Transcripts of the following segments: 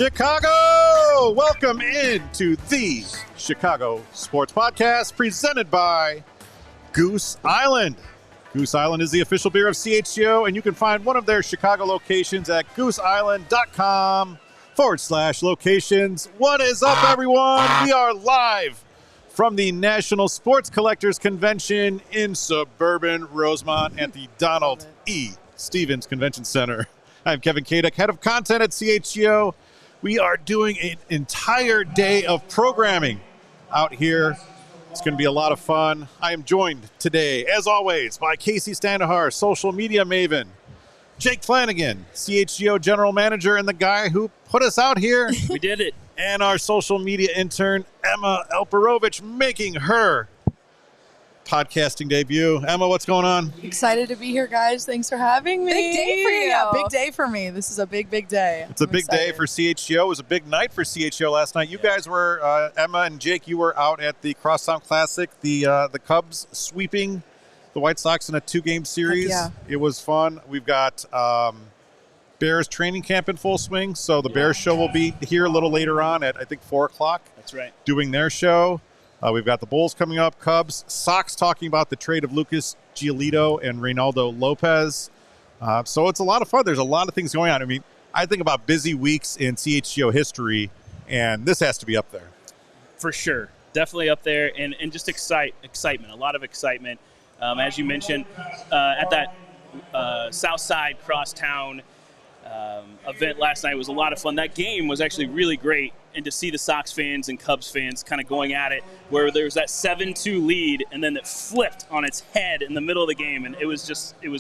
Chicago! Welcome into the CHGO Sports Podcast presented by Goose Island. Goose Island is the official beer of CHGO, and you can find one of their Chicago locations at gooseisland.com/locations. What is up, everyone? We are live from the National Sports Collectors Convention in suburban Rosemont at the Donald E. Stevens Convention Center. I'm Kevin Kaduk, head of content at CHGO. We are doing an entire day of programming out here. It's going to be a lot of fun. I am joined today, as always, by Kacy Standohar, social media maven, Jake Flannigan, CHGO general manager, and the guy who put us out here. We did it. And our social media intern, Emma Elperovich, making her podcasting debut. Emma, what's going on? Excited to be here, guys. Thanks for having me. Big day for you. Yeah, big day for me. This is a big, big day. It's a big day for CHGO. It was a big night for CHGO last night. You guys were, Emma and Jake, you were out at the Crosstown Classic, the Cubs sweeping the White Sox in a 2-game series. Yeah. It was fun. We've got Bears training camp in full swing, so the Bears show will be here a little later on at, I think, 4 o'clock. That's right. Doing their show. We've got the Bulls coming up, Cubs, Sox talking about the trade of Lucas Giolito and Reynaldo Lopez. So it's a lot of fun. There's a lot of things going on. I mean, I think about busy weeks in CHGO history, and this has to be up there. For sure. Definitely up there, and just excitement, a lot of excitement. As you mentioned, at that South Side Crosstown event last night was a lot of fun. That game was actually really great, and to see the Sox fans and Cubs fans kind of going at it, where there was that 7-2 lead, and then it flipped on its head in the middle of the game, and it was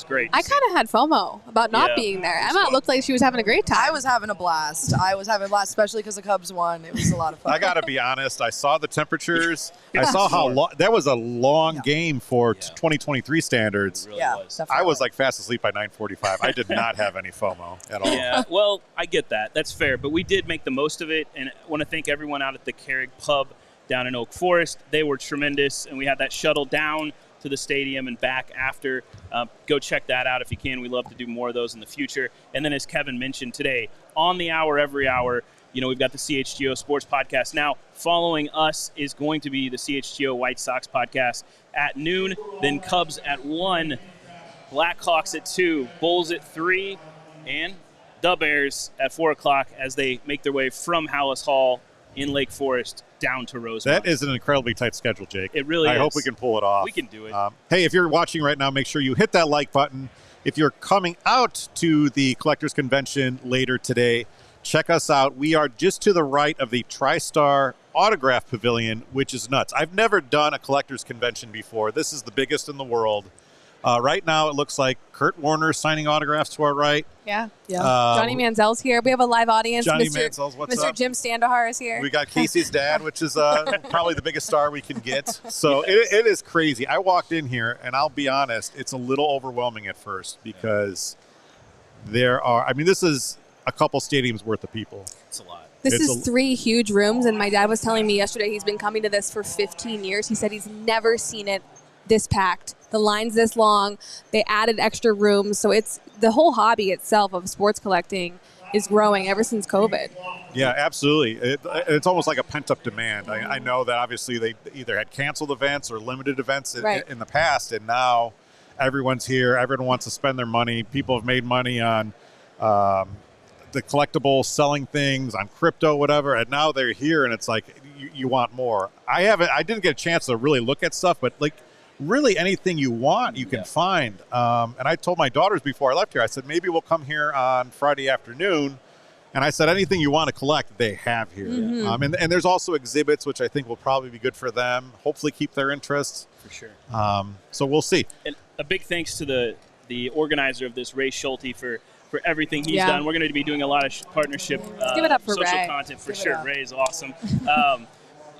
great. I kind of had FOMO about not being there. Emma looked like she was having a great time. I was having a blast. Especially because the Cubs won. It was a lot of fun. I got to be honest. I saw the temperatures. I saw how long – that was a long game for 2023 standards. It really was. Definitely. I was like fast asleep by 9:45. I did not have any FOMO at all. Yeah, well, I get that. That's fair. But we did make the most of it, and I want to thank everyone out at the Carrig Pub down in Oak Forest. They were tremendous, and we had that shuttle down to the stadium and back after. Go check that out if you can. We'd love to do more of those in the future. And then as Kevin mentioned today, on the hour, every hour, we've got the CHGO Sports Podcast. Now, following us is going to be the CHGO White Sox Podcast at noon, then Cubs at 1, Blackhawks at 2, Bulls at 3, and the Bears at 4 o'clock as they make their way from Hallis Hall in Lake Forest down to Rosemont. That is an incredibly tight schedule, Jake. It really is. I hope we can pull it off. We can do it. Hey, if you're watching right now, make sure you hit that like button. If you're coming out to the Collectors Convention later today, check us out. We are just to the right of the Tristar Autograph Pavilion, which is nuts. I've never done a Collectors Convention before. This is the biggest in the world. Right now, it looks like Kurt Warner signing autographs to our right. Yeah. Johnny Manziel's here. We have a live audience. Johnny Manziel's, what's Mr. up? Jim Standohar is here. We got Kacy's dad, which is probably the biggest star we can get. So it is crazy. I walked in here, and I'll be honest, it's a little overwhelming at first because this is a couple stadiums worth of people. It's a lot. This is 3 huge rooms, and my dad was telling me yesterday he's been coming to this for 15 years. He said he's never seen it this packed. The line's this long. They added extra rooms. So it's the whole hobby itself of sports collecting is growing ever since COVID. Yeah, absolutely. It's almost like a pent-up demand. I know that obviously they either had canceled events or limited events in the past, and now everyone's here. Everyone wants to spend their money. People have made money on the collectibles, selling things, on crypto, whatever, and now they're here, and it's like you want more. I didn't get a chance to really look at stuff, but like really anything you want, you can find. And I told my daughters before I left here, I said, maybe we'll come here on Friday afternoon And I said, anything you want to collect, they have here. Mm-hmm. And there's also exhibits, which I think will probably be good for them. Hopefully keep their interest. For sure. So we'll see. And a big thanks to the organizer of this, Ray Schulte, for everything he's done. We're going to be doing a lot of partnership give it up for social Ray. content for sure. Ray is awesome.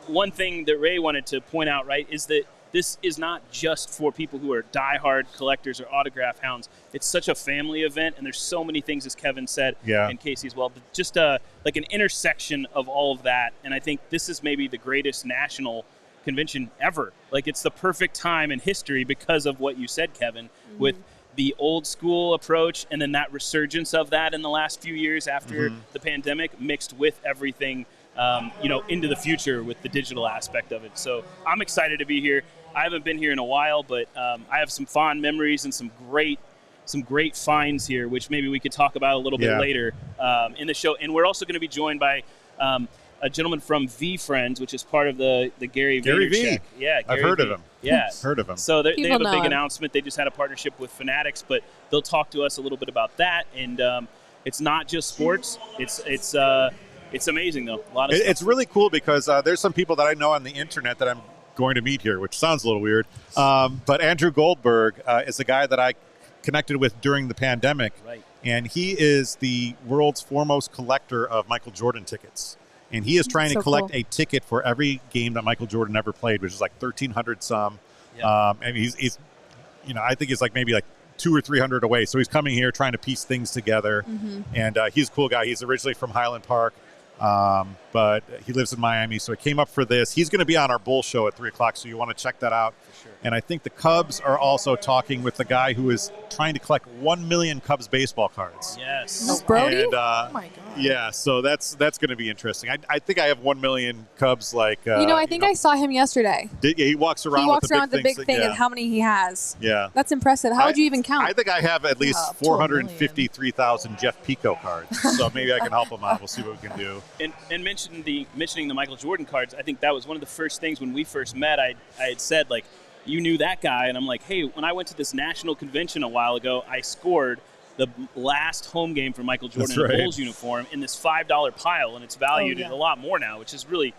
One thing that Ray wanted to point out, right, is that this is not just for people who are diehard collectors or autograph hounds. It's such a family event, and there's so many things, as Kevin said, and Kacy as well, but just like an intersection of all of that. And I think this is maybe the greatest national convention ever. Like, it's the perfect time in history because of what you said, Kevin, with the old school approach and then that resurgence of that in the last few years after the pandemic, mixed with everything into the future with the digital aspect of it. So I'm excited to be here. I haven't been here in a while, but I have some fond memories and some great finds here, which maybe we could talk about a little bit later in the show. And we're also going to be joined by a gentleman from VFriends, which is part of the Gary Vaynerchuk. Yeah, I've heard of him. Yeah, heard of him. So they have a big know announcement. They just had a partnership with Fanatics, but they'll talk to us a little bit about that. And it's not just sports. It's amazing though. A lot of It's really cool because there's some people that I know on the internet that I'm going to meet here, which sounds a little weird. But Andrew Goldberg is a guy that I connected with during the pandemic. Right. And he is the world's foremost collector of Michael Jordan tickets. And he is trying to collect a ticket for every game that Michael Jordan ever played, which is like 1,300 some. Yeah. And he's I think he's like maybe like 200 or 300 away. So he's coming here trying to piece things together. And he's a cool guy. He's originally from Highland Park, but he lives in Miami. So he came up for this. He's going to be on our Bull show at 3 o'clock. So you want to check that out. For sure. And I think the Cubs are also talking with the guy who is trying to collect 1 million Cubs baseball cards. Yes. No, Brody? And, oh my God. yeah, so that's going to be interesting. I think I have 1 million Cubs. Like I think I saw him yesterday. he walks around. He walks with around with the big thing and how many he has. Yeah, that's impressive. How would you even count? I think I have at least Yeah, 453,000 Jeff Pico cards. So maybe I can help him out. We'll see what we can do. And mentioning the Michael Jordan cards, I think that was one of the first things when we first met. I had said, like, you knew that guy, and I'm like, hey, when I went to this national convention a while ago, I scored the last home game for Michael Jordan in a Bulls uniform in this $5 pile, and it's valued at a lot more now, which is really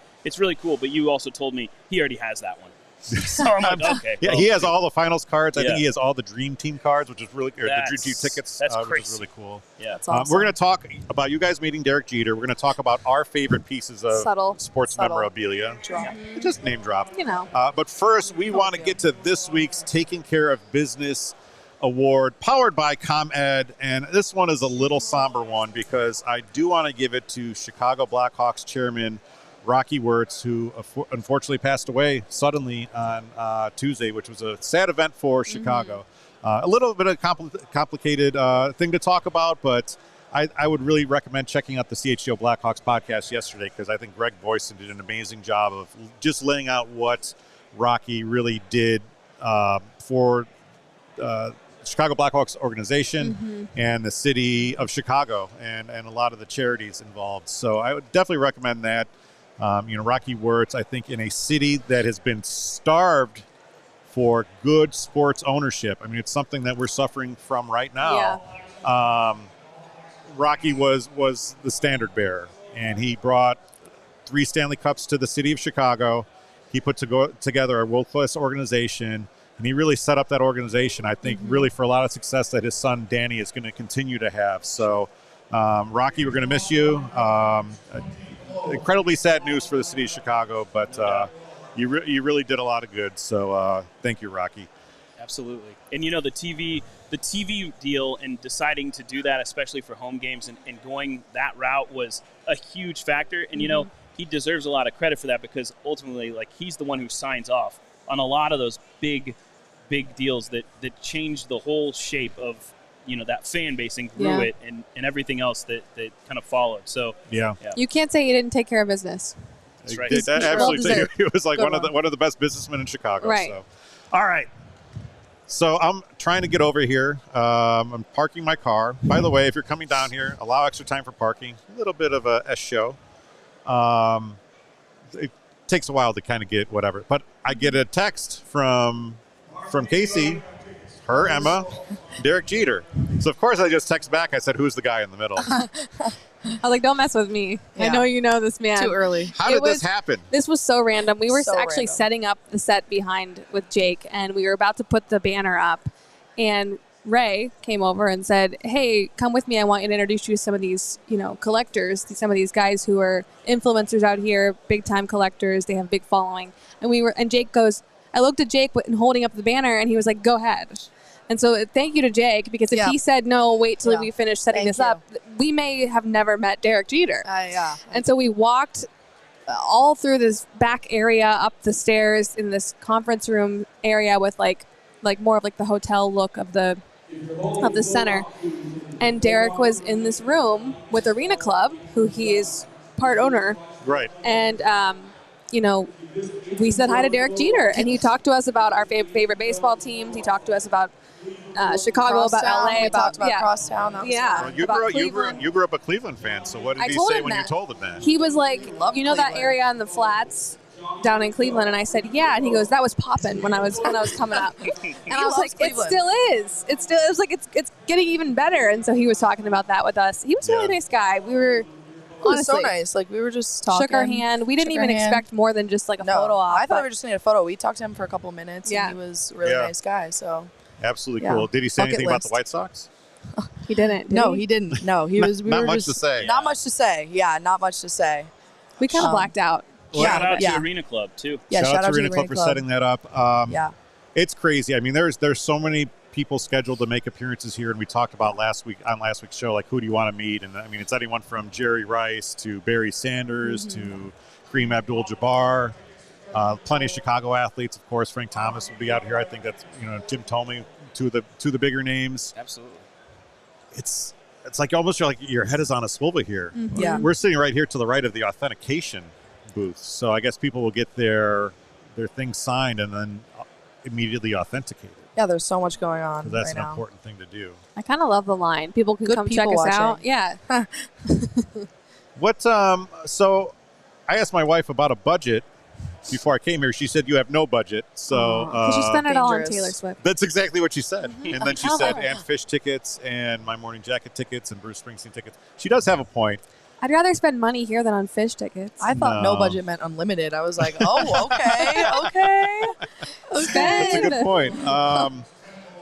cool. But you also told me he already has that one. So I'm like, okay. Yeah, he has all the finals cards. I think he has all the Dream Team cards, which is really the Dream Team tickets, that's which is really cool. Yeah, That's awesome. We're going to talk about you guys meeting Derek Jeter. We're going to talk about our favorite pieces of sports memorabilia. Just name drop. But first, we want to get to this week's Taking Care of Business Award, powered by ComEd. And this one is a little somber one because I do want to give it to Chicago Blackhawks chairman Rocky Wirtz, who unfortunately passed away suddenly on Tuesday, which was a sad event for Chicago. A little bit of complicated thing to talk about, but I would really recommend checking out the CHGO Blackhawks podcast yesterday because I think Greg Boyson did an amazing job of just laying out what Rocky really did for Chicago Blackhawks organization and the city of Chicago and a lot of the charities involved. So I would definitely recommend that. Rocky Wirtz, I think, in a city that has been starved for good sports ownership. I mean, it's something that we're suffering from right now. Yeah. Rocky was the standard bearer, and he brought 3 Stanley Cups to the city of Chicago. He put together a world-class organization, and he really set up that organization, I think, really for a lot of success that his son, Danny, is going to continue to have. So, Rocky, we're going to miss you. Incredibly sad news for the city of Chicago, but you really did a lot of good. So thank you, Rocky. Absolutely. And the TV deal and deciding to do that, especially for home games and going that route was a huge factor. And he deserves a lot of credit for that because ultimately, like, he's the one who signs off on a lot of those big deals that changed the whole shape of that fan base and grew it and everything else that kind of followed. So yeah. You can't say he didn't take care of business. That's right. That absolutely, he was like one of the best businessmen in Chicago. Right. So. All right. So I'm trying to get over here. I'm parking my car. By the way, if you're coming down here, allow extra time for parking. A little bit of a S show. It takes a while to kind of get whatever. But I get a text from Kacy, her, Emma, Derek Jeter. So, of course, I just text back. I said, who's the guy in the middle? I was like, don't mess with me. Yeah. I know you know this man. Too early. How did this happen? This was so random. We were So actually random. setting up the set behind with Jake, and we were about to put the banner up, and Ray came over and said, hey, come with me. I want you to introduce you to some of these, collectors, some of these guys who are influencers out here, big-time collectors. They have a big following. And Jake goes, I looked at Jake and holding up the banner, and he was like, go ahead. And so thank you to Jake, because if he said, no, wait till we finish setting this up, we may have never met Derek Jeter. Yeah. And so we walked all through this back area, up the stairs in this conference room area with like more of like the hotel look of the center. And Derek was in this room with Arena Club, who he is part owner. Right. And, we said hi to Derek Jeter, and he talked to us about our favorite baseball teams. He talked to us about Chicago, Crosstown. about LA, We talked about Crosstown. That was Well, you about grew up a Cleveland fan, so what did he say when you told him that? He was like, that Cleveland. area in the flats down in Cleveland? And I said, yeah. And he goes, that was poppin' when I was coming up. And I was like, Cleveland. it still is. It was like, it's getting even better. And so he was talking about that with us. He was a really nice guy. We were honestly so nice. Like, we were just talking. Shook our hand. We didn't even expect more than just like a photo op. I thought we were just going to get a photo. We talked to him for a couple of minutes, Yeah. and he was a really nice guy. So Absolutely cool. Did he say Bucket anything about list. the White Sox? He didn't. No, he didn't. No, he was. We Not were much just, to say. Not much to say. Yeah, not much to say. We kind of blacked out. Shout out to Yeah. Arena Club, too. Yeah, shout out to Arena Club for setting that up. Yeah. It's crazy. I mean, there's so many people scheduled to make appearances here, and we talked about last week's show, like, who do you want to meet? And I mean, it's anyone from Jerry Rice to Barry Sanders to Kareem Abdul-Jabbar. Plenty of Chicago athletes, of course. Frank Thomas will be out here. I think that's Jim Thome, two of the bigger names. Absolutely. It's like almost like your head is on a swivel here. Yeah. We're sitting right here to the right of the authentication booth, so I guess people will get their things signed and then immediately authenticated. Yeah, there's so much going on. That's right an now. important thing to do. I kind of love the line. People can Good come people check us watching. out. Yeah. What? So I asked my wife about a budget before I came here. She said you have no budget. So Because you spend it all on dangerous. Taylor Swift. that's exactly what she said. And then she Oh, said, yeah. and Fish tickets and my Morning Jacket tickets and Bruce Springsteen tickets. She does have a point. I'd rather spend money here than on fish tickets. I thought no No. budget meant unlimited. I was like, oh, okay. That's a good point.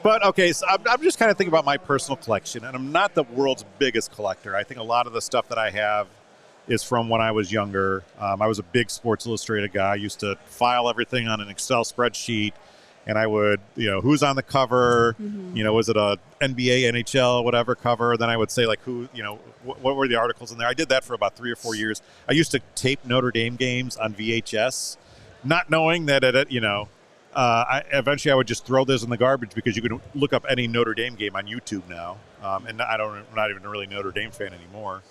But okay, so I'm just kind of thinking about my personal collection, and I'm not the world's biggest collector. I think a lot of the stuff that I have is from when I was younger. I was a big Sports Illustrated guy. I used to file everything on an Excel spreadsheet, and I would, who's on the cover, was it a NBA, NHL, whatever cover? Then I would say, like, who, what were the articles in there? I did that for about 3 or 4 years. I used to tape Notre Dame games on VHS, not knowing that eventually I would just throw those in the garbage because you could look up any Notre Dame game on YouTube now. And I'm not even a really Notre Dame fan anymore.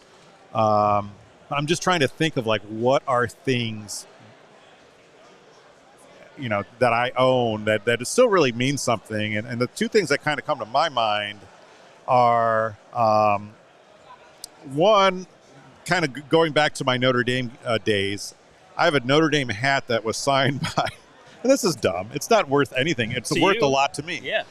I'm just trying to think of, like, what are things, that I own that it still really means something. And the two things that kind of come to my mind are, one, kind of going back to my Notre Dame days. I have a Notre Dame hat that was signed by, and this is dumb. It's not worth anything. It's To worth you. a lot to me. Yeah.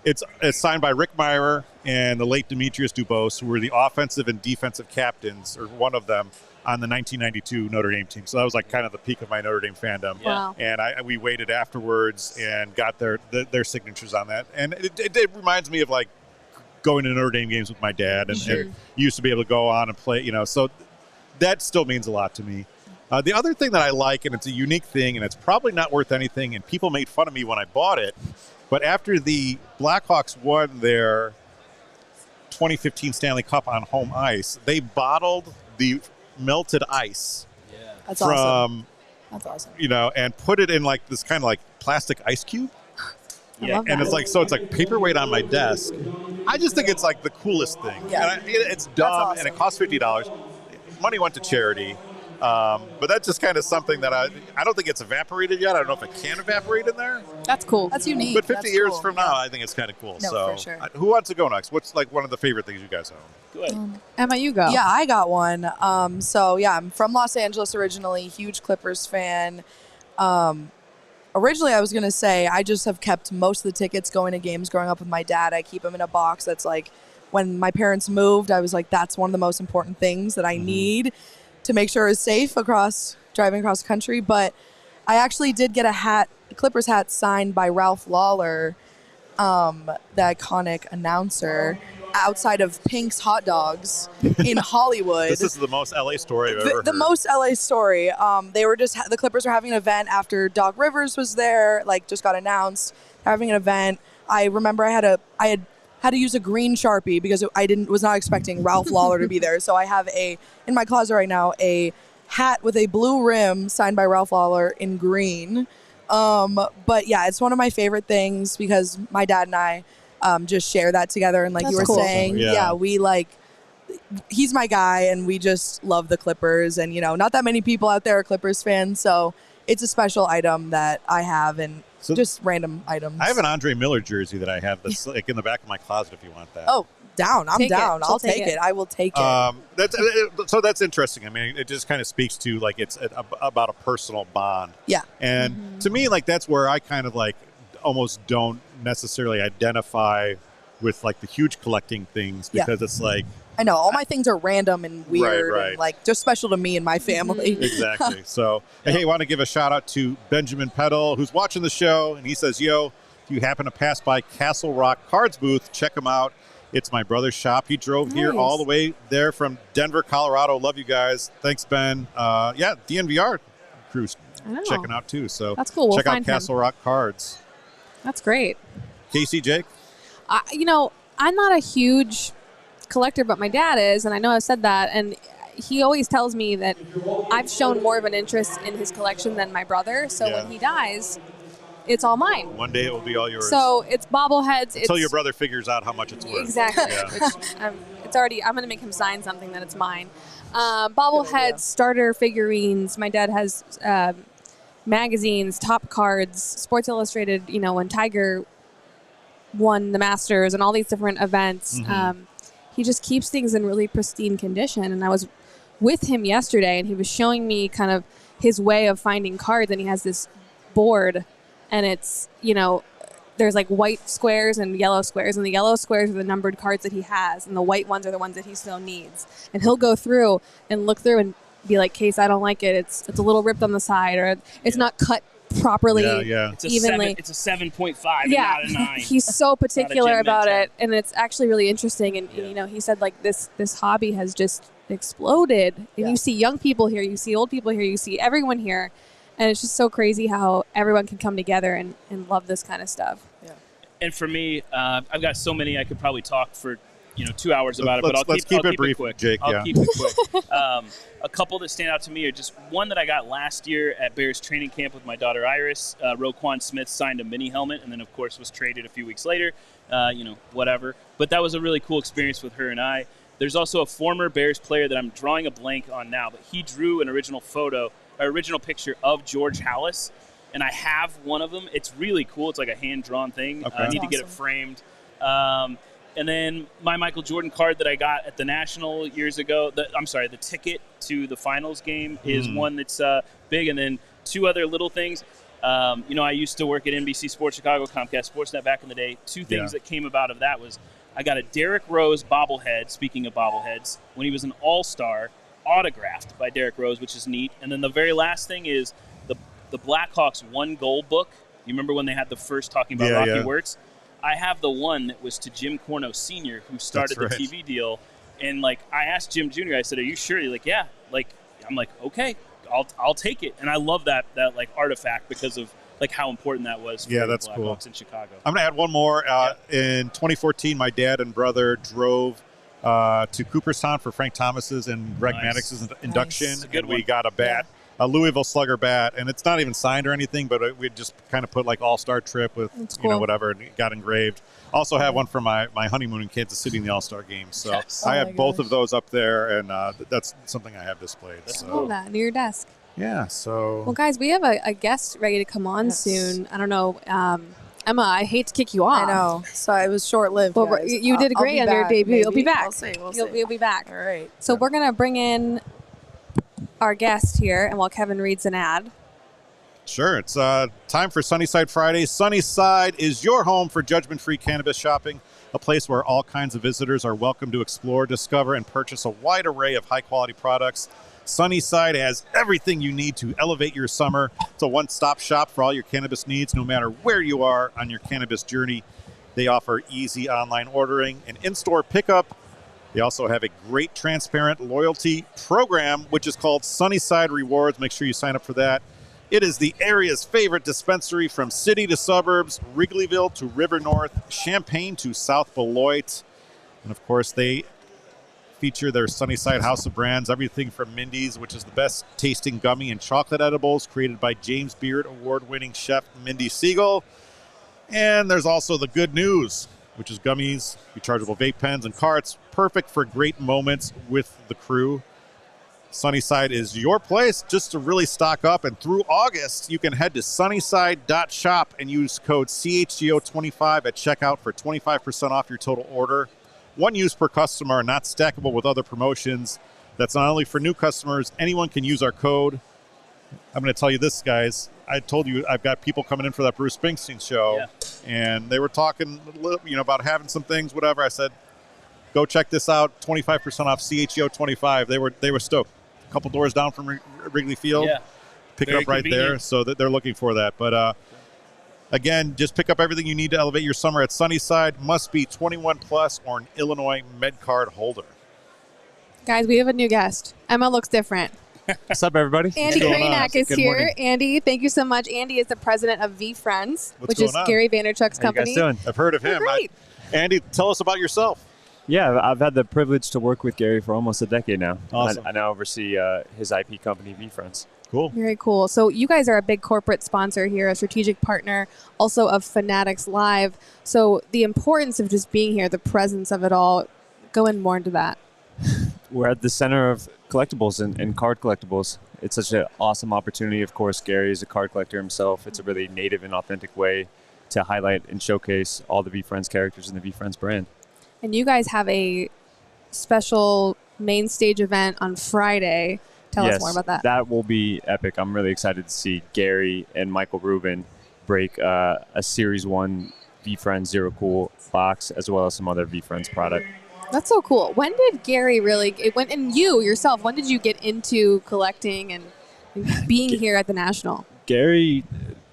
It's signed by Rick Meyer and the late Demetrius Dubose, who were the offensive and defensive captains, or one of them, on the 1992 Notre Dame team. So that was like kind of the peak of my Notre Dame fandom. Yeah. Wow. And we waited afterwards and got their signatures on that. And it reminds me of, like, going to Notre Dame games with my dad, and used to be able to go on and play, so that still means a lot to me. The other thing that I like, and it's a unique thing, and it's probably not worth anything, and people made fun of me when I bought it, but after the Blackhawks won their 2015 Stanley Cup on home ice, they bottled the melted ice That's awesome. from, That's awesome. and put it in, like, this kind of like plastic ice cube. I love And that. it's like, so it's like paperweight on my desk. I just think it's like the coolest thing. Yeah. And it's dumb, awesome. and it costs $50. Money went to charity. But that's just kind of something that I don't think it's evaporated yet. I don't know if it can evaporate in there. That's cool. That's unique. But 50 That's years cool. from now, I think it's kind of cool. No, so for sure. who wants to go next? What's, like, one of the favorite things you guys own? Go ahead. Emma, you go. Yeah, I got one. I'm from Los Angeles originally, huge Clippers fan. Originally, I was going to say I just have kept most of the tickets going to games growing up with my dad. I keep them in a box that's, like, when my parents moved, I was like, that's one of the most important things that I need to make sure it's safe driving across the country. But I actually did get a Clippers hat signed by Ralph Lawler, the iconic announcer, outside of Pink's Hot Dogs in Hollywood. This is the most LA story I've ever heard. The most LA story. The Clippers were having an event after Doc Rivers was there, just got announced, having an event. I remember I had to use a green Sharpie because I was not expecting Ralph Lawler to be there. So I have in my closet right now, a hat with a blue rim signed by Ralph Lawler in green. But yeah, it's one of my favorite things because my dad and I just share that together. And That's you were cool. saying, he's my guy and we just love the Clippers. And, not that many people out there are Clippers fans. So it's a special item that I have and just random items. I have an Andre Miller jersey that I have that's in the back of my closet if you want that. Oh, down. I'm down. I'll take take it. I will take it. So that's interesting. I mean, it just kind of speaks to it's about a personal bond. Yeah. And to me, that's where I kind of almost don't necessarily identify with the huge collecting things because it's I know all my things are random and weird right. and just special to me and my family. Exactly. So, hey, I want to give a shout out to Benjamin Peddle, who's watching the show, and he says, "Yo, if you happen to pass by Castle Rock Cards booth, check him out. It's my brother's shop. He drove here all the way there from Denver, Colorado. Love you guys. Thanks, Ben. DNVR crew's checking out too. So that's cool. Check out Castle Rock Cards. That's great. Kacy, Jake? I'm not a huge collector, but my dad is, and I know I've said that, and he always tells me that I've shown more of an interest in his collection than my brother, so when he dies, it's all mine. One day it will be all yours. So it's bobbleheads. Until your brother figures out how much it's worth. Exactly. Yeah. I'm going to make him sign something that it's mine. Bobbleheads, starter figurines. My dad has magazines, top cards, Sports Illustrated, when Tiger won the Masters and all these different events. He just keeps things in really pristine condition. And I was with him yesterday, and he was showing me kind of his way of finding cards. And he has this board, and it's, there's white squares and yellow squares. And the yellow squares are the numbered cards that he has, and the white ones are the ones that he still needs. And he'll go through and look through and be like, Case, I don't like it. It's a little ripped on the side, or it's not cut properly. It's evenly. It's a 7.5 and not a 9. He's so particular about it, and it's actually really interesting. And he said this hobby has just exploded. And you see young people here, you see old people here, you see everyone here, and it's just so crazy how everyone can come together and love this kind of stuff. Yeah. And for me, I've got so many I could probably talk for 2 hours about it, but let's keep it brief, quick. Jake. I'll keep it quick. A couple that stand out to me are just one that I got last year at Bears training camp with my daughter Iris. Roquan Smith signed a mini helmet, and then of course was traded a few weeks later. Whatever. But that was a really cool experience with her and I. There's also a former Bears player that I'm drawing a blank on now, but he drew an original picture of George Halas, and I have one of them. It's really cool. It's like a hand-drawn thing. Okay. I need to get it framed. And then my Michael Jordan card that I got at the National years ago, the ticket to the finals game is one that's big. And then two other little things. I used to work at NBC Sports Chicago, Comcast Sportsnet back in the day. Two things that came about of that was I got a Derrick Rose bobblehead, speaking of bobbleheads, when he was an all-star, autographed by Derrick Rose, which is neat. And then the very last thing is the Blackhawks 1 goal book. You remember when they had the first talking about Rocky Wirtz? I have the one that was to Jim Corno Sr., who started the TV deal. And, I asked Jim Jr., I said, are you sure? He's like, yeah. I'm like, okay, I'll take it. And I love that artifact because of, how important that was for the Blackhawks in Chicago. I'm going to add one more. In 2014, my dad and brother drove to Cooperstown for Frank Thomas's and Greg Maddox's induction. Good we got a bat. A Louisville Slugger bat, and it's not even signed or anything, but we just kind of put all-star trip with whatever, and it got engraved. Also have one for my honeymoon in Kansas City in the All-Star game. So I have both of those up there, and that's something I have displayed. I love that near your desk. Yeah. So well, guys, we have a guest ready to come on soon. I don't know. Emma, I hate to kick you off. I know. So it was short-lived. But you did great on your debut. You'll be back. We'll see. You'll be back. All right. So we're going to bring in our guest here, and while Kevin reads an ad. Sure. It's time for Sunnyside Fridays. Sunnyside is your home for judgment-free cannabis shopping. a place where all kinds of visitors are welcome to explore, discover, and purchase a wide array of high-quality products. Sunnyside has everything you need to elevate your summer. It's a one-stop shop for all your cannabis needs, no matter where you are on your cannabis journey. They offer easy online ordering and in-store pickup. They also have a great transparent loyalty program, which is called Sunnyside Rewards. Make sure you sign up for that. It is the area's favorite dispensary from city to suburbs, Wrigleyville to River North, Champaign to South Beloit. And, of course, they feature their Sunnyside House of Brands, everything from Mindy's, which is the best tasting gummy and chocolate edibles created by James Beard award-winning chef Mindy Siegel. And there's also the good news, which is gummies, rechargeable vape pens, and carts, perfect for great moments with the crew. Sunnyside is your place just to really stock up. And through August, you can head to sunnyside.shop and use code CHGO25 at checkout for 25% off your total order. One use per customer, not stackable with other promotions. That's not only for new customers. Anyone can use our code. I'm going to tell you this, guys. I told you I've got people coming in for that Bruce Springsteen show, and they were talking about having some things, whatever. I said, go check this out, 25% off CHGO25. They were stoked. A couple doors down from Wrigley Field. Yeah. Pick it up right there, so that they're looking for that. But again, just pick up everything you need to elevate your summer at Sunnyside. Must be 21 plus or an Illinois MedCard holder. Guys, we have a new guest. Emma looks different. What's up, everybody? Andy Krainak is here. Morning. Andy, thank you so much. Andy is the president of VFriends, which is Gary Vaynerchuk's company. How you guys doing? I've heard of him. Andy, tell us about yourself. Yeah, I've had the privilege to work with Gary for almost a decade now. Awesome. I now oversee his IP company, VFriends. Cool. Very cool. So you guys are a big corporate sponsor here, a strategic partner, also of Fanatics Live. So the importance of just being here, the presence of it all, go in more into that. We're at the center of collectibles and card collectibles. It's such an awesome opportunity. Of course, Gary is a card collector himself. It's a really native and authentic way to highlight and showcase all the VFriends characters in the VFriends brand. And you guys have a special main stage event on Friday. Tell us more about that. That will be epic. I'm really excited to see Gary and Michael Rubin break a Series 1 VFriends Zero Cool box, as well as some other VFriends product. That's so cool. When did Gary and you yourself, when did you get into collecting and being here at the National? Gary,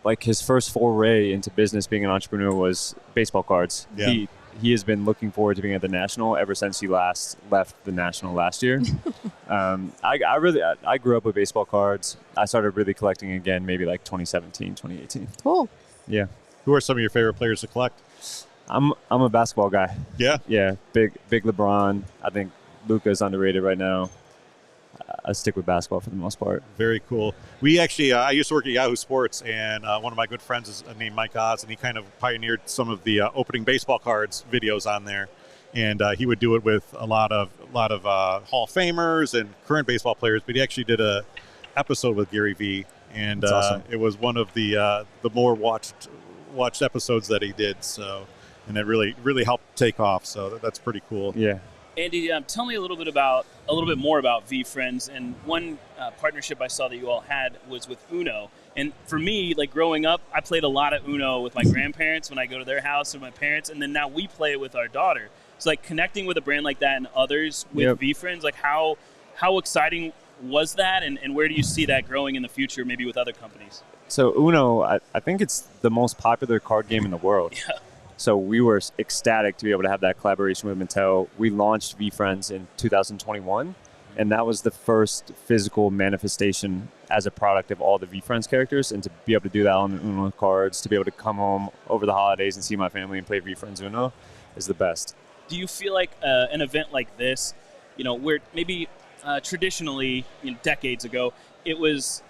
like his first foray into business, being an entrepreneur, was baseball cards. Yeah. He has been looking forward to being at the National ever since he last left the National last year. I grew up with baseball cards. I started really collecting again maybe like 2017, 2018. Cool. Yeah. Who are some of your favorite players to collect? I'm a basketball guy. Yeah? Yeah. Big LeBron. I think Luka's underrated right now. I stick with basketball for the most part. Very cool. We actually, I used to work at Yahoo Sports, and one of my good friends is named Mike Oz, and he kind of pioneered some of the opening baseball cards videos on there. And he would do it with a lot of Hall of Famers and current baseball players. But he actually did a episode with Gary V, and awesome. It was one of the more watched episodes that he did. So, and it really helped take off. So that's pretty cool. Yeah. Andy, tell me a little bit more about VFriends. And one partnership I saw that you all had was with Uno. And for me, like growing up, I played a lot of Uno with my grandparents when I go to their house or my parents, and then now we play it with our daughter. So like connecting with a brand like that and others with VFriends, like how exciting was that, and where do you see that growing in the future, maybe with other companies? So Uno, I think it's the most popular card game in the world. Yeah. So we were ecstatic to be able to have that collaboration with Mattel. We launched VFriends in 2021, and that was the first physical manifestation as a product of all the VFriends characters. And to be able to do that on the Uno cards, to be able to come home over the holidays and see my family and play VFriends Uno is the best. Do you feel like an event like this, where maybe traditionally, decades ago, it was,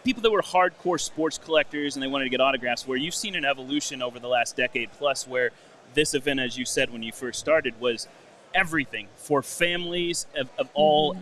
people that were hardcore sports collectors and they wanted to get autographs, where you've seen an evolution over the last decade plus, where this event, as you said when you first started, was everything for families of all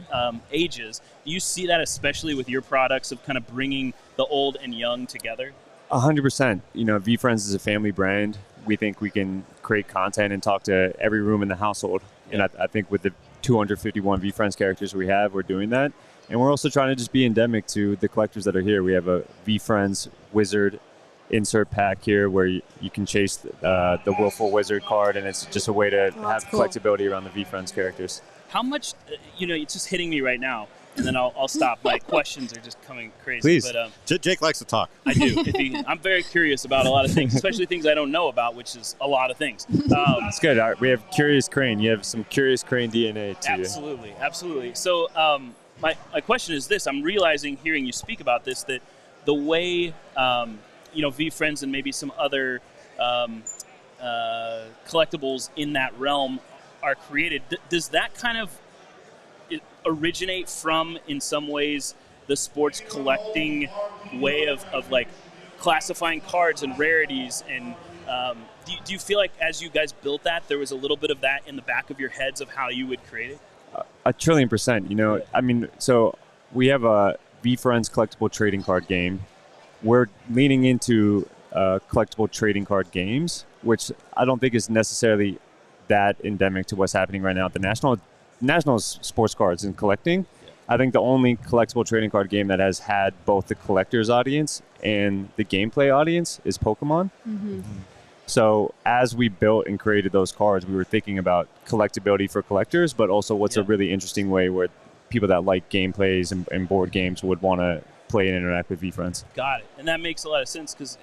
ages. Do you see that especially with your products of kind of bringing the old and young together? 100%. VFriends is a family brand. We think we can create content and talk to every room in the household. Yeah. And I think with the 251 VFriends characters we have, we're doing that. And we're also trying to just be endemic to the collectors that are here. We have a VFriends wizard insert pack here where you can chase the Willful Wizard card, and it's just a way to have collectability around the VFriends characters. How much, it's just hitting me right now, and then I'll stop. My questions are just coming crazy. Please. But, Jake likes to talk. I do. I'm very curious about a lot of things, especially things I don't know about, which is a lot of things. It's good. All right, we have Curious Crane. You have some Curious Crane DNA to you. Absolutely. So my question is this. I'm realizing, hearing you speak about this, that the way, VFriends and maybe some other collectibles in that realm are created, does that kind of originate from, in some ways, the sports collecting way of like classifying cards and rarities? And do you feel like as you guys built that, there was a little bit of that in the back of your heads of how you would create it? 1,000,000%. So we have a VFriends collectible trading card game. We're leaning into collectible trading card games, which I don't think is necessarily that endemic to what's happening right now at the national sports cards and collecting. I think the only collectible trading card game that has had both the collector's audience and the gameplay audience is Pokemon. Mm-hmm. So as we built and created those cards, we were thinking about collectability for collectors, but also what's a really interesting way where people that like gameplays and board games would want to play and interact with VFriends. Got it. And that makes a lot of sense because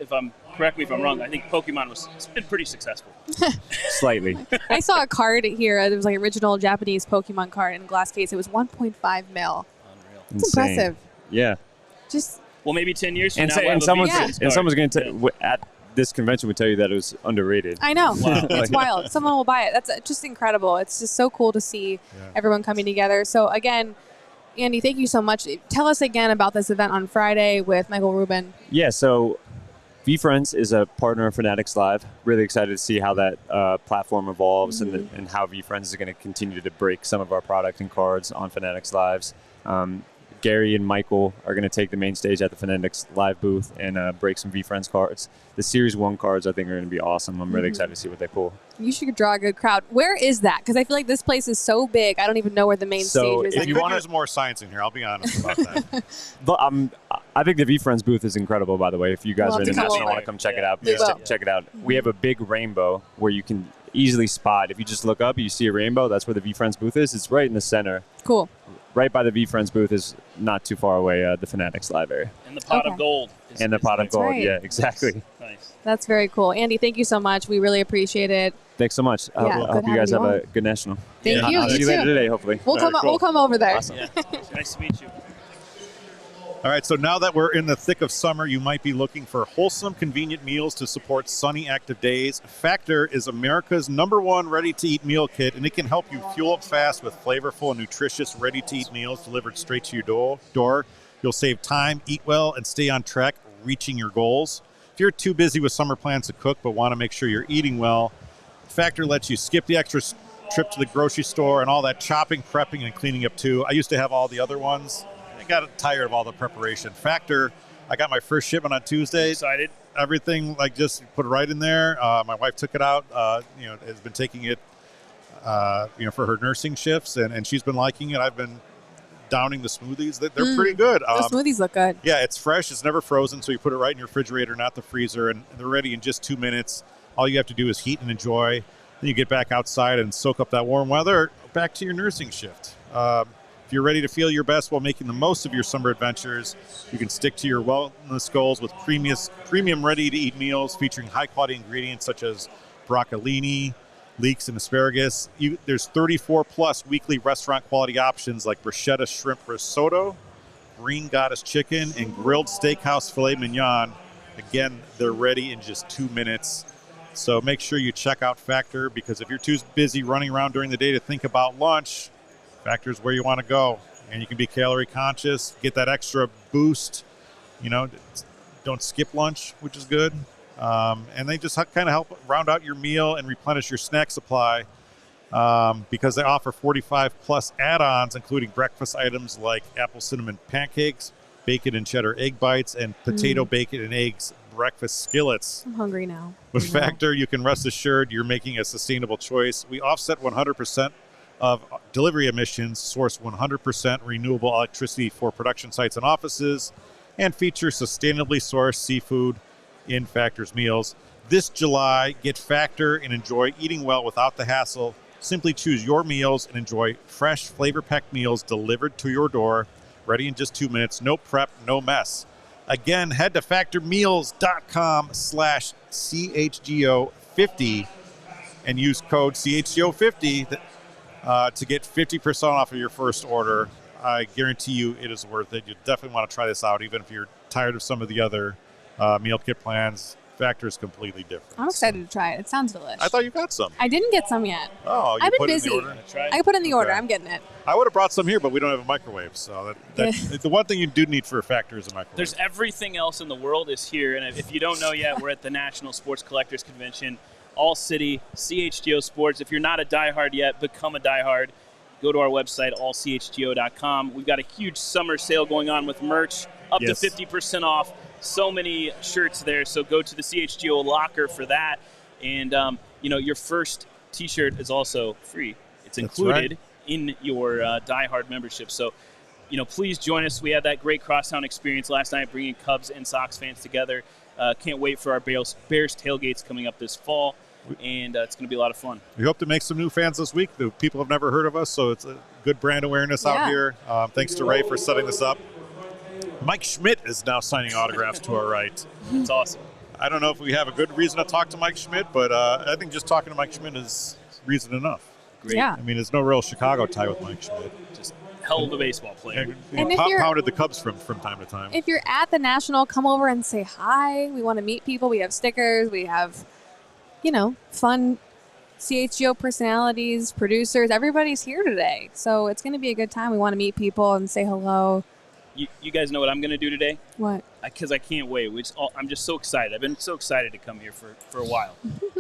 correct me if I'm wrong, I think Pokemon it's been pretty successful. Slightly. I saw a card here. There was like original Japanese Pokemon card in a glass case. It was 1.5 mil. Unreal. That's impressive. Yeah. Well, maybe 10 years from now. Someone's going to at this convention would tell you that it was underrated. I know. Wow. It's wild. Someone will buy it. That's just incredible. It's just so cool to see everyone coming together. So again, Andy, thank you so much. Tell us again about this event on Friday with Michael Rubin. Yeah, so VFriends is a partner of Fanatics Live. Really excited to see how that platform evolves and how VFriends is going to continue to break some of our product and cards on Fanatics Lives. Gary and Michael are going to take the main stage at the Fanatics Live booth and break some VFriends cards. The Series 1 cards, I think, are going to be awesome. I'm really excited to see what they pull. You should draw a good crowd. Where is that? Because I feel like this place is so big, I don't even know where the main stage is. If you want, there's more science in here. I'll be honest about that. But I think the VFriends booth is incredible, by the way. If you guys are international and want to come check it out, please check it out. We have a big rainbow where you can easily spot. If you just look up, you see a rainbow. That's where the VFriends booth is. It's right in the center. Cool. Right by the VFriends booth is not too far away, the Fanatics Live area. And the pot of gold. And the pot of gold, yeah, exactly. Nice. That's very cool. Andy, thank you so much. We really appreciate it. Thanks so much. I hope you guys have a good national. Thank you. I'll see you later today, hopefully. We'll come over there. Awesome. Yeah. Nice to meet you. All right, so now that we're in the thick of summer, you might be looking for wholesome, convenient meals to support sunny, active days. Factor is America's #1 ready-to-eat meal kit, and it can help you fuel up fast with flavorful and nutritious ready-to-eat meals delivered straight to your door. You'll save time, eat well, and stay on track, reaching your goals. If you're too busy with summer plans to cook but want to make sure you're eating well, Factor lets you skip the extra trip to the grocery store and all that chopping, prepping, and cleaning up too. I used to have all the other ones. I got tired of all the preparation. Factor, I got my first shipment on Tuesday. Excited. Everything, just put it right in there. My wife took it out, has been taking it, for her nursing shifts, and she's been liking it. I've been downing the smoothies. They're pretty good. The smoothies look good. Yeah, it's fresh. It's never frozen, so you put it right in your refrigerator, not the freezer, and they're ready in just 2 minutes. All you have to do is heat and enjoy. Then you get back outside and soak up that warm weather, back to your nursing shift. If you're ready to feel your best while making the most of your summer adventures, you can stick to your wellness goals with premium ready-to-eat meals featuring high-quality ingredients such as broccolini, leeks, and asparagus. There's 34-plus weekly restaurant-quality options like bruschetta shrimp risotto, green goddess chicken, and grilled steakhouse filet mignon. Again, they're ready in just 2 minutes. So make sure you check out Factor, because if you're too busy running around during the day to think about lunch, Factor's where you want to go. And you can be calorie conscious, get that extra boost. Don't skip lunch, which is good. And they just kind of help round out your meal and replenish your snack supply, because they offer 45-plus add-ons, including breakfast items like apple cinnamon pancakes, bacon and cheddar egg bites, and potato, bacon, and eggs breakfast skillets. I'm hungry now. With Factor, you can rest assured you're making a sustainable choice. We offset 100% of delivery emissions, source 100% renewable electricity for production sites and offices, and feature sustainably sourced seafood in Factor's meals. This July, get Factor and enjoy eating well without the hassle. Simply choose your meals and enjoy fresh, flavor-packed meals delivered to your door, ready in just 2 minutes. No prep, no mess. Again, head to factormeals.com/CHGO50 and use code CHGO50 to get 50% off of your first order. I guarantee you it is worth it. You definitely want to try this out, even if you're tired of some of the other meal kit plans. Factor is completely different. I'm excited to try it. It sounds delicious. I thought you got some. I didn't get some yet. Oh, you I've been put busy. it in the order? I put in the order. Okay. I'm getting it. I would have brought some here, but we don't have a microwave. So the one thing you do need for a Factor is a microwave. There's everything else in the world is here. And if you don't know yet, we're at the National Sports Collectors Convention, ALLCITY, CHGO Sports. If you're not a diehard yet, become a diehard. Go to our website, allchgo.com. We've got a huge summer sale going on with merch, up to 50% off. So many shirts there, so go to the CHGO locker for that. And, your first T-shirt is also free. It's included in your diehard membership. So, please join us. We had that great crosstown experience last night, bringing Cubs and Sox fans together. Can't wait for our Bears tailgates coming up this fall, and it's going to be a lot of fun. We hope to make some new fans this week. The people have never heard of us, so it's a good brand awareness out here. Thanks to Ray for setting this up. Mike Schmidt is now signing autographs to our right. It's awesome. I don't know if we have a good reason to talk to Mike Schmidt, but I think just talking to Mike Schmidt is reason enough. Great. Yeah. I mean, there's no real Chicago tie with Mike Schmidt. Just hell of a baseball player. And He if you're- pounded the Cubs from time to time. If you're at the National, come over and say hi. We want to meet people. We have stickers. We have, fun CHGO personalities, producers. Everybody's here today. So it's going to be a good time. We want to meet people and say hello. You guys know what I'm going to do today? What? Because I can't wait. I'm just so excited. I've been so excited to come here for a while.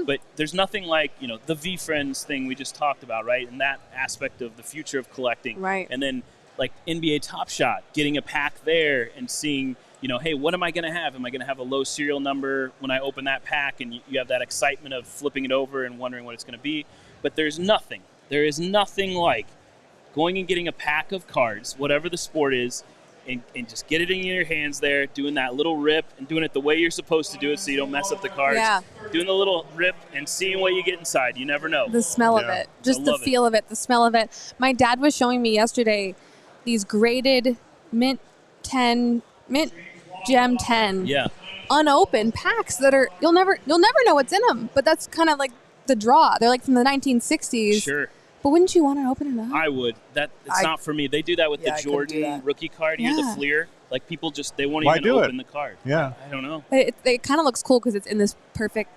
But there's nothing like, the VFriends thing we just talked about, right? And that aspect of the future of collecting. Right. And then, like, NBA Top Shot, getting a pack there and seeing, hey, what am I going to have? Am I going to have a low serial number when I open that pack? And you have that excitement of flipping it over and wondering what it's going to be. But there is nothing like going and getting a pack of cards, whatever the sport is, and just get it in your hands there, doing that little rip and doing it the way you're supposed to do it so you don't mess up the cards. Yeah. Doing the little rip and seeing what you get inside. You never know. The smell of it. Just the feel of it, the smell of it. My dad was showing me yesterday these graded Mint Gem 10 unopened packs that are you'll never know what's in them, but that's kind of like the draw. They're like from the 1960s. Sure. But wouldn't you want to open it up? I would. It's not for me. They do that with the Jordan rookie card here, the Fleer. Like, people they won't even open the card. Yeah. I don't know. It kind of looks cool because it's in this perfect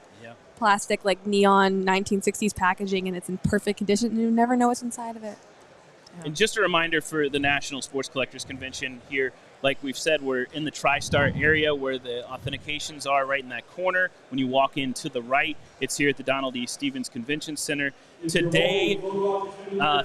plastic, like neon 1960s packaging, and it's in perfect condition, and you never know what's inside of it. And just a reminder for the National Sports Collectors Convention here, like we've said, we're in the Tristar area where the authentications are, right in that corner. When you walk in to the right, it's here at the Donald E. Stevens Convention Center. Today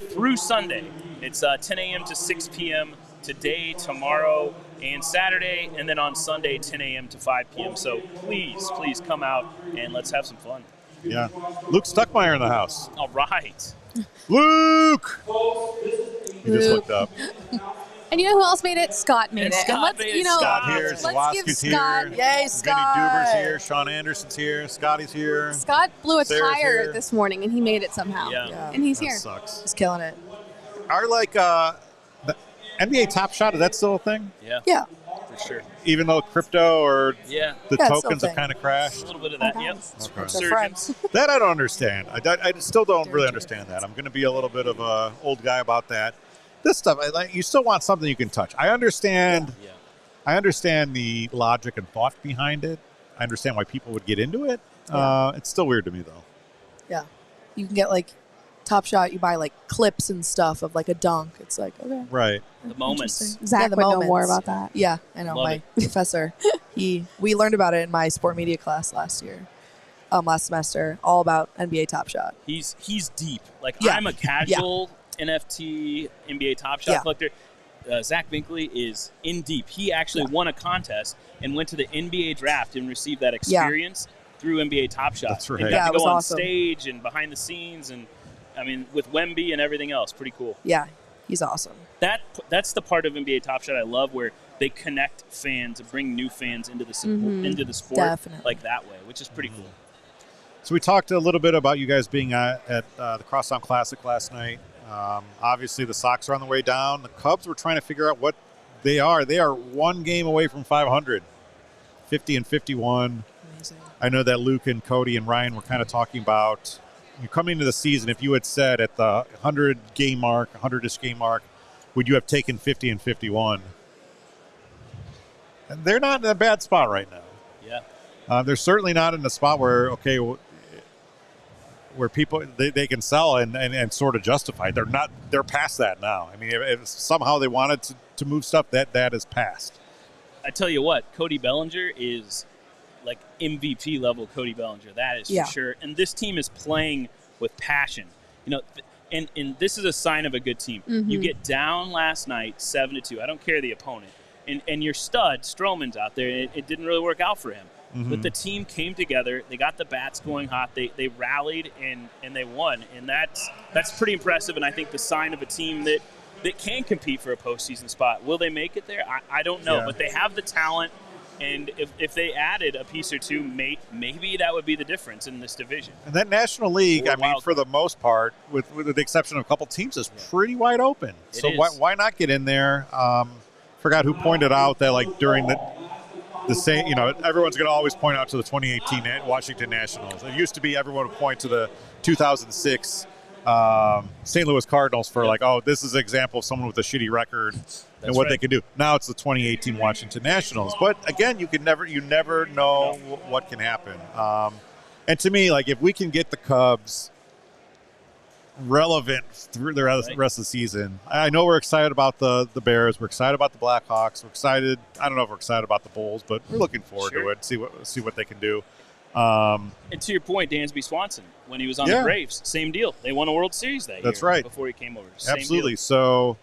through Sunday, it's 10 a.m. to 6 p.m. today, tomorrow, and Saturday, and then on Sunday, 10 a.m. to 5 p.m. So please come out and let's have some fun. Yeah. Luke Stuckmeyer in the house. All right. Luke! He just looked up. And you know who else made it? Scott made And it. Scott made it. Scott here, let's give Zawadzki's Scott. here. Yay, Vinny Scott. Duber's here. Sean Anderson's here. Scotty's here. Scott blew a Sarah's tire here. this morning, and he made it somehow. Yeah. And he's That here. sucks. He's killing it. Are the NBA Top Shot, is that still a thing? Yeah. For sure. Even though crypto or the Yeah, it's still a tokens have thing. kind of A crashed? little bit of that, Okay. yep. Okay. They're Surgeons. friends. That I don't understand. I still don't really understand that. I'm going to be a little bit of a old guy about that. This stuff, you still want something you can touch. I understand. Yeah. I understand the logic and thought behind it. I understand why people would get into it. It's still weird to me, though. Yeah. You can get Top Shot, you buy clips and stuff of a dunk. It's okay. Right. The moments. Interesting. Zach Yeah, the would know more moments. about that. Yeah, I know. Love My professor, we learned about it in my sport media class last semester, all about NBA Top Shot. He's deep. Yeah. I'm a casual NFT NBA Top Shot collector. Zach Binkley is in deep. He actually won a contest and went to the NBA draft and received that experience through NBA Top Shot. That's right. And Yeah, got it to was go on awesome. stage and behind the scenes, and with Wemby and everything else. Pretty cool. Yeah, he's awesome. That's the part of NBA Top Shot I love, where they connect fans, bring new fans into the sport Definitely. like that way, which is pretty cool. So we talked a little bit about you guys being at the Crosstown Classic last night. Obviously, the Sox are on the way down. The Cubs were trying to figure out what they are. They are one game away from 500, 50 and 51. Amazing. I know that Luke and Cody and Ryan were kind of talking about coming into the season. If you had said at the 100-game mark, 100-ish game mark, would you have taken 50 and 51? And they're not in a bad spot right now. Yeah. They're certainly not in a spot where people they can sell and sort of justify. They're past that now. I mean, if somehow they wanted to move stuff, that is past. I tell you what, Cody Bellinger is like MVP level Cody Bellinger. That is for sure. And this team is playing with passion. And this is a sign of a good team. You get down last night 7-2. I don't care the opponent. And your stud, Stroman's out there. It didn't really work out for him. But the team came together. They got the bats going hot. They rallied and they won. And that's pretty impressive. And I think the sign of a team that can compete for a postseason spot. Will they make it there? I don't know. Yeah. But they have the talent. And if they added a piece or two, maybe that would be the difference in this division. And that National League, for the most part, with the exception of a couple teams, is pretty wide open. So why not get in there? Forgot who pointed out that like during the same, everyone's going to always point out to the 2018 Washington Nationals. It used to be everyone would point to the 2006 St. Louis Cardinals for this is an example of someone with a shitty record and what they can do. Now it's the 2018 Washington Nationals. But again, you never know what can happen. And to me, if we can get the Cubs relevant through the rest of the season, I know we're excited about the Bears. We're excited about the Blackhawks. We're excited. I don't know if we're excited about the Bulls, but we're looking forward to it. See what they can do. And to your point, Dansby Swanson, when he was on the Braves, same deal. They won a World Series that year. That's right. Before he came over. Absolutely. So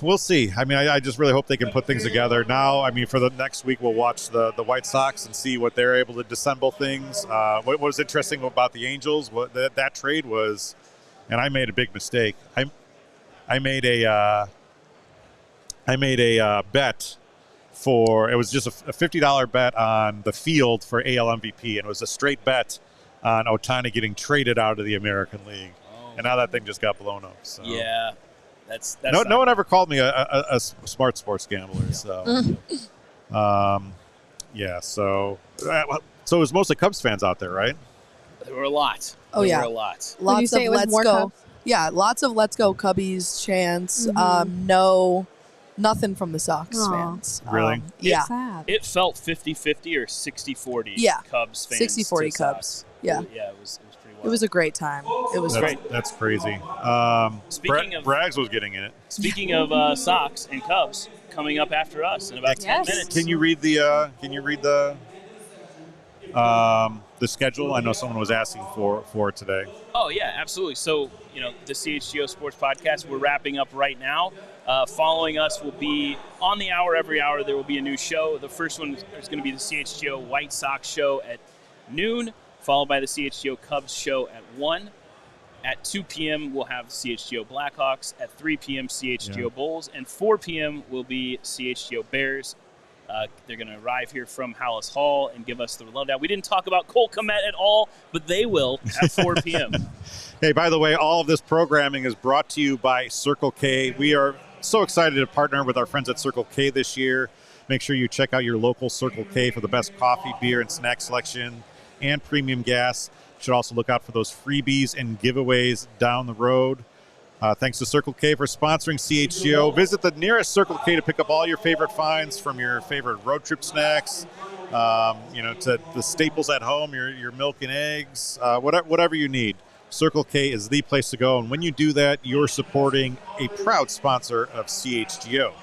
we'll see. I mean, I just really hope they can put things together. Now, I mean, for the next week, we'll watch the White Sox and see what they're able to dissemble things. What was interesting about the Angels, that trade was, and I made a big mistake. I made a bet for, it was just a $50 bet on the field for AL MVP, and it was a straight bet on Ohtani getting traded out of the American League. And now that thing just got blown up. So. Yeah. That's no one ever called me a smart sports gambler. So, So it was mostly Cubs fans out there, right? There were a lot. Oh, There were a lot. Lots of Let's Go. Cubs? Yeah, lots of Let's Go Cubbies chants. Nothing from the Sox fans. Really? Yeah. Sad. It felt 50-50 or 60-40 Cubs fans. 60-40 Cubs. Yeah. Yeah, it was pretty wild. It was a great time. It was great. That's crazy. Speaking of Braggs was getting in it. Speaking of Sox and Cubs coming up after us in about 10 minutes. Can you read the schedule? I know someone was asking for it today. Oh, yeah, absolutely. So, the CHGO Sports Podcast, we're wrapping up right now. Following us will be on the hour, every hour, there will be a new show. The first one is going to be the CHGO White Sox show at noon, followed by the CHGO Cubs show at 1. At 2 p.m., we'll have CHGO Blackhawks. At 3 p.m., CHGO Bulls. And 4 p.m. will be CHGO Bears. They're going to arrive here from Hallis Hall and give us the lowdown. We didn't talk about Cole Kmet at all, but they will at 4 p.m. Hey, by the way, all of this programming is brought to you by Circle K. We are so excited to partner with our friends at Circle K this year. Make sure you check out your local Circle K for the best coffee, beer, and snack selection and premium gas. You should also look out for those freebies and giveaways down the road. Thanks to Circle K for sponsoring CHGO. Visit the nearest Circle K to pick up all your favorite finds, from your favorite road trip snacks, to the staples at home, your milk and eggs, whatever you need. Circle K is the place to go. And when you do that, you're supporting a proud sponsor of CHGO.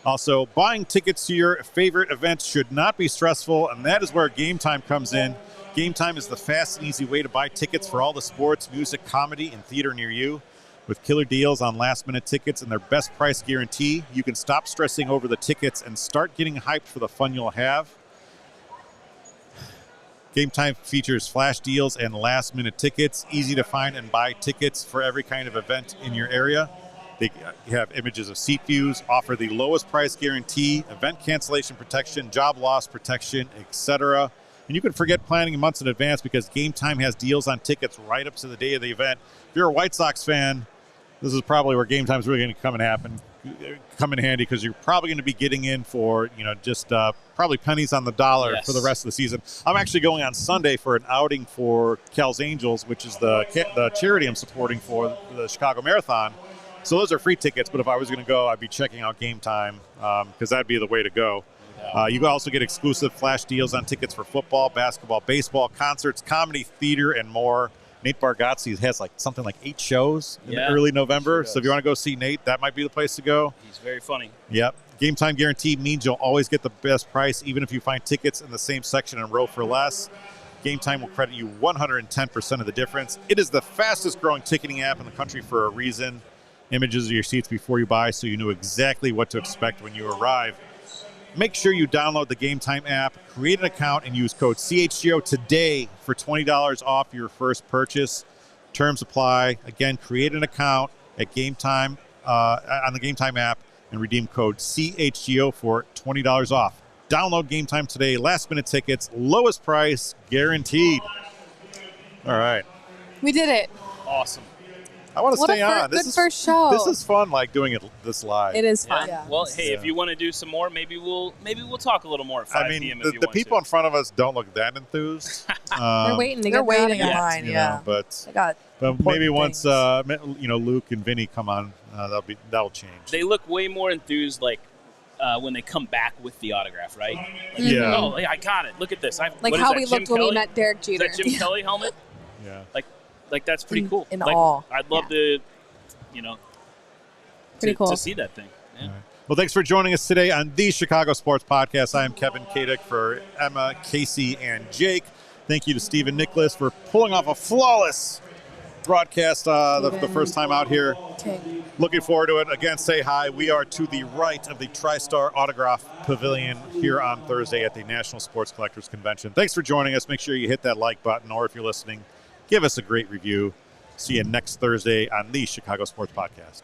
Also, buying tickets to your favorite events should not be stressful, and that is where Game Time comes in. Game Time is the fast and easy way to buy tickets for all the sports, music, comedy, and theater near you. With killer deals on last-minute tickets and their best price guarantee, you can stop stressing over the tickets and start getting hyped for the fun you'll have. Game Time features flash deals and last-minute tickets, easy to find and buy tickets for every kind of event in your area. They have images of seat views, offer the lowest price guarantee, event cancellation protection, job loss protection, etc. And you can forget planning months in advance because Game Time has deals on tickets right up to the day of the event. If you're a White Sox fan, this is probably where Game Time is really going to come in handy because you're probably going to be getting in for, just probably pennies on the dollar for the rest of the season. I'm actually going on Sunday for an outing for Cal's Angels, which is the charity I'm supporting for the Chicago Marathon. So those are free tickets, but if I was going to go, I'd be checking out Game Time because that'd be the way to go. You can also get exclusive flash deals on tickets for football, basketball, baseball, concerts, comedy, theater, and more. Nate Bargatze has something like 8 shows in early November. So if you want to go see Nate, that might be the place to go. He's very funny. Yep. Game Time guarantee means you'll always get the best price, even if you find tickets in the same section and row for less. Game Time will credit you 110% of the difference. It is the fastest growing ticketing app in the country for a reason. Images of your seats before you buy so you know exactly what to expect when you arrive. Make sure you download the Game Time app, create an account, and use code CHGO today for $20 off your first purchase. Terms apply. Again, create an account at Game Time on the Game Time app and redeem code CHGO for $20 off. Download Game Time today. Last-minute tickets, lowest price, guaranteed. All right. We did it. Awesome. I want to stay on. Good first show. This is fun, doing it this live. It is fun. Yeah. Well, hey, if you want to do some more, maybe we'll talk a little more at 5 p.m. if you the want people to. in front of us don't look that enthused. They're waiting to They're get waiting in out line, yeah. But important maybe once things. Luke and Vinny come on, that'll change. They look way more enthused, when they come back with the autograph, right? Yeah. Oh, I got it. Look at this. Like how we looked when we met Derek Jeter. Is that Jim Kelly helmet? Yeah. Like that's pretty cool. In awe. I'd love to, Pretty cool to see that thing. Yeah. All right. Well, thanks for joining us today on the Chicago Sports Podcast. I am Kevin Kaduk for Emma, Kacy, and Jake. Thank you to Stephen Nicholas for pulling off a flawless broadcast the first time out here. Looking forward to it. Again, say hi. We are to the right of the Tristar Autograph Pavilion here on Thursday at the National Sports Collectors Convention. Thanks for joining us. Make sure you hit that like button, or if you're listening, give us a great review. See you next Thursday on the Chicago Sports Podcast.